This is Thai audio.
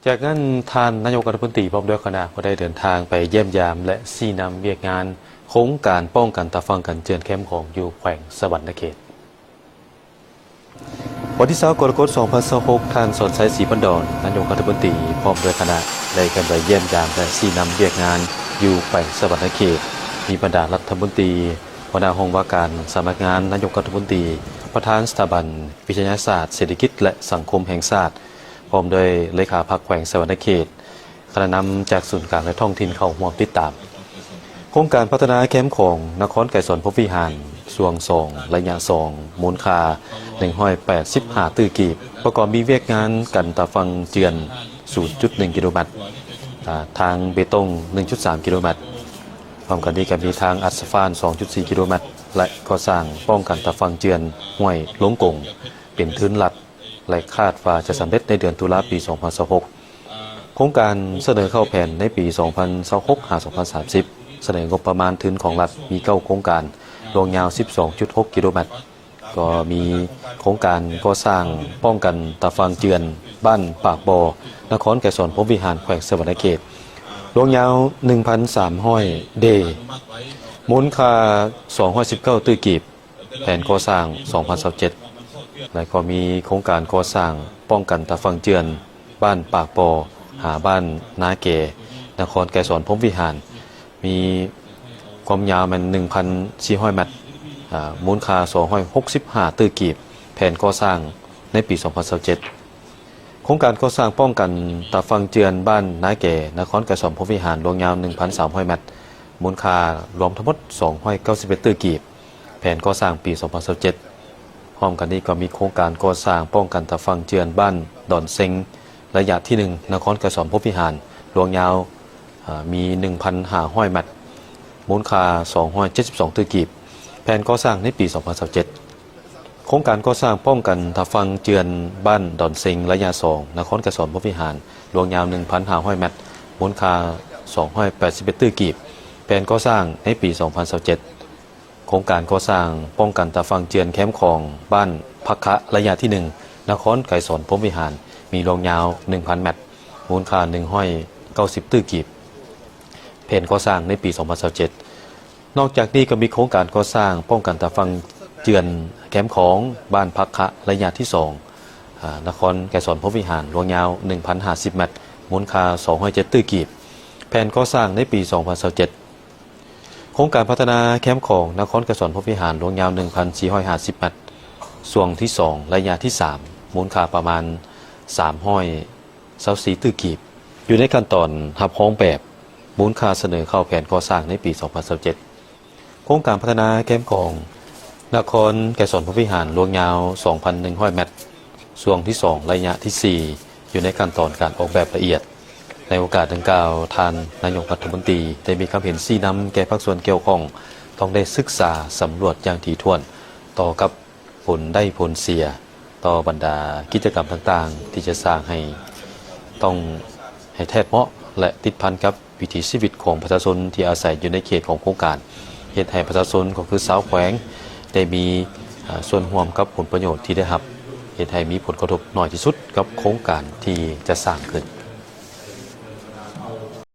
จากนั้นทานนายกรัฐมนตรีพร้อมด้วยคณะก็ได้เดินทางไปเยี่ยมยามและชี้นำเวียกงานโครงการป้องกันตาฟังกันเจือนเข้มของอยู่แขวงสวรรณเขตวันที่20กรกฎาคม2026ท่านสนชัยศรีพันดอนนายกรัฐมนตรีพร้อมด้วยคณะได้กันไปเยี่ยมยามและชี้นำเวียกงานอยู่แขวงสวรรณเขตมีบรรดารัฐมนตรีหัวหน้าห้องว่าการสำนักงานนายกรัฐมนตรีประธานสถาบันวิทยาศาสตร์เศรษฐกิจและสังคมแห่งชาติพร้อมโดยเลขาพรรคแขวงสวรรณเขตคณะนำจากศูนย์กลางและท้องถิ่นเข้าร่วมติดตามโครงการพัฒนาแคมป์ของนครไก่สนพบวิหารส่วง2ระยะ2มูลค่า185ตื้อกีบประกอบมีเวียกงานกันตาฟังเจือน 0.1 กิโลเมตรทางเบตง 1.3 กิโลเมตรพร้อมกันนี้ก็มีทางอัสฟาน 2.4 กิโลเมตรและก่อสร้างป้องกันตาฟังเจือนห้วยลงกงเป็นพื้นหลัดและคาดว่าจะสำเร็จในเดือนตุลาปี 2026 โครงการเสนอเข้าแผนในปี 2026-2030 เสนองบประมาณทุนของรัฐมี9โครงการรวมยาว 12.6 กิโลเมตรก็มีโครงการก่อสร้างป้องกันตาฟังเจือนบ้านปากบอนครไก่สนพบวิหารแขวงสวรรณเขตรวมยาว 1,300 เดมูลค่า219ตื้อกีบแผนก่อสร้าง 2027และก็มีโครงการก่อสร้างป้องกันตาฟังเจือนบ้านปากปอหาบ้านนาเกนครไกรสอนพรหมวิหารมีความยาวมัน 1,400 เมตรมูลค่า265ตื้อกีบแผนก่อสร้างในปี 2027โครงการก่อสร้างป้องกันตาฟังเจือนบ้านนาเกนครไกรสอนพรหมวิหารรวมยาว 1,300 เมตรมูลค่ารวมทั้งหมด291ตื้อกีบแผนก่อสร้างปี 2027พร้อมกันนี้ก็มีโครงการก่อสร้างป้องกันตาฟังเจือนบ้านดอนเซ็งระยะที่1นครไกรสอนพบวิหารรวมยาวมี 1,500 เมตรมูลค่า272ตื้อกีบแผนก่อสร้างในปี 2027โครงการก่อสร้างป้องกันตาฟังเจือนบ้านดอนเซ็งระยะ2นครไกรสอนพบวิหารรวมยาว 1,500 เมตรมูลค่า281ตื้อกีบแผนก่อสร้างในปี 2027โครงการก่อสร้างป้องกันตาฟังเจือนแคมป์ของบ้านพักคะระยะที่1นครไกรสอนพรหมวิหารมีรวมยาว 1,000 เมตรมูลค่า190ตื้อกีบแผนก่อสร้างในปี 2027นอกจากนี้ก็มีโครงการก่อสร้างป้องกันตาฟังเจือนแคมป์ของบ้านพักคะระยะที่2นครไกรสอนพรหมวิหารรวมยาว 1,050 เมตรมูลค่า207ตื้อกีบแผนก่อสร้างในปี 2027โครงการพัฒนาแคมป์ของนครไกรสอนพรหมวิหารรวมยาว 1,450 เมตรส่วนที่2ระยะที่3มูลค่าประมาณ324ตื้อกีบอยู่ในขั้นตอนหับห้องแบบมูลค่าเสนอเข้าแผนก่อสร้างในปี 2027โครงการพัฒนาแคมป์ของนครไกรสอนพรหมวิหารรวมยาว 2,100 เมตรส่วนที่2ระยะที่4อยู่ในขั้นตอนการออกแบบละเอียดในโอกาสดังกล่าวท่านนายกรัฐมนตรีได้มีความเห็นชี้นำแก่ภาคส่วนเกี่ยวข้องต้องได้ศึกษาสำรวจอย่างถี่ถ้วนต่อกับผลได้ผลเสียต่อบรรดากิจกรรมต่างๆที่จะสร้างให้ต้องให้แทบเหมาะและติดพันกับวิถีชีวิตของประชาชนที่อาศัยอยู่ในเขตของโครงการเฮ็ดให้ประชาชนก็คือชาวแขวงได้มีส่วนร่วมกับผลประโยชน์ที่ได้รับเฮ็ดให้มีผลกระทบน้อยที่สุดกับโครงการที่จะสร้างขึ้น